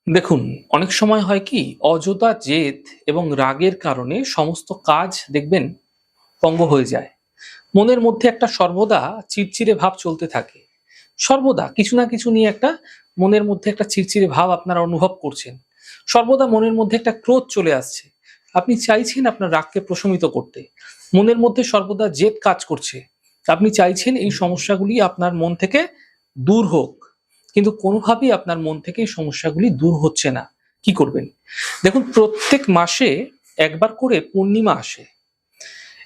দেখুন, অনেক সময় হয় কি অযথা জেদ এবং রাগের কারণে সমস্ত কাজ দেখবেন পঙ্গ হয়ে যায়। মনের মধ্যে একটা সর্বদা চিড়চিড়ে ভাব চলতে থাকে। সর্বদা কিছু না কিছু নিয়ে একটা মনের মধ্যে একটা চিড়চিড়ে ভাব আপনারা অনুভব করছেন। সর্বদা মনের মধ্যে একটা ক্রোধ চলে আসছে। আপনি চাইছেন আপনার রাগকে প্রশমিত করতে। মনের মধ্যে সর্বদা জেদ কাজ করছে। আপনি চাইছেন এই সমস্যাগুলি আপনার মন থেকে দূর হোক। কিন্তু কোনোভাবেই আপনার মন থেকে এই সমস্যাগুলি দূর হচ্ছে না। কি করবেন? দেখুন, প্রত্যেক মাসে একবার করে পূর্ণিমা আসে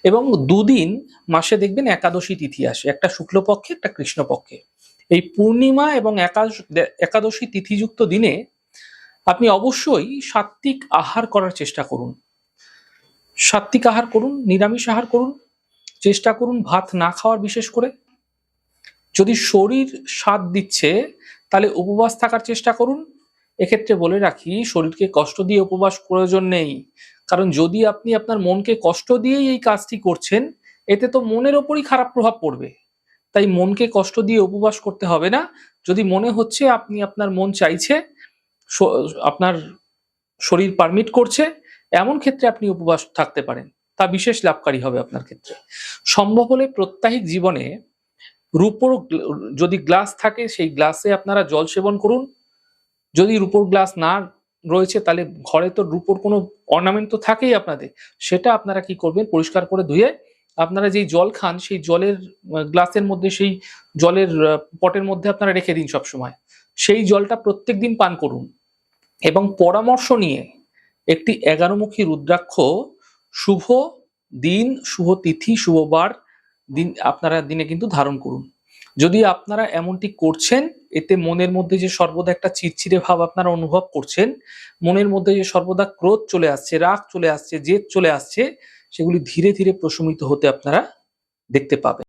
এবং দুদিন মাসে দেখবেন একাদশী তিথি আসে। একটা শুক্লপক্ষে, একটা কৃষ্ণপক্ষে। এই পূর্ণিমা এবং একাদশী তিথিযুক্ত দিনে আপনি অবশ্যই সাত্ত্বিক আহার করার চেষ্টা করুন। সাত্ত্বিক আহার করুন, নিরামিষ আহার করুন। চেষ্টা করুন ভাত না খাওয়ার, বিশেষ করে। যদি শরীর সাথ দিচ্ছে তাহলে উপবাস থাকার চেষ্টা করুন। এক্ষেত্রে বলে রাখি, শরীরকে কষ্ট দিয়ে উপবাস প্রয়োজন নেই। কারণ যদি আপনি আপনার মনকে কষ্ট দিয়েই এই কাজটি করছেন, এতে তো মনের ওপরই খারাপ প্রভাব পড়বে। তাই মনকে কষ্ট দিয়ে উপবাস করতে হবে না। যদি মনে হচ্ছে আপনি আপনার মন চাইছে, আপনার শরীর পারমিট করছে, এমন ক্ষেত্রে আপনি উপবাস থাকতে পারেন। তা বিশেষ লাভকারী হবে আপনার ক্ষেত্রে। সম্ভব হলে প্রত্যাহিক জীবনে রূপোর যদি গ্লাস থাকে, সেই গ্লাসে আপনারা জল সেবন করুন। যদি রূপোর গ্লাস না রয়েছে, তাহলে ঘরে তো রূপোর কোনো অর্নামেন্ট তো থাকেই আপনাদের। সেটা আপনারা কি করবেন, পরিষ্কার করে ধুয়ে আপনারা যেই জল খান সেই জলের গ্লাসের মধ্যে, সেই জলের পটের মধ্যে আপনারা রেখে দিন সবসময়। সেই জলটা প্রত্যেক দিন পান করুন এবং পরামর্শ নিয়ে একটি 11মুখী রুদ্রাক্ষ শুভ দিন, শুভ তিথি, শুভ বার দিন আপনারা দিনে কিন্তু ধারণ করুন। যদি আপনারা এমনটি করছেন, এতে মনের মধ্যে যে সর্বদা একটা চিড়চিড়ে ভাব আপনারা অনুভব করছেন, মনের মধ্যে যে সর্বদা ক্রোধ চলে আসছে, রাগ চলে আসছে, জেদ চলে আসছে, সেগুলি ধীরে ধীরে প্রশমিত হতে আপনারা দেখতে পাবেন।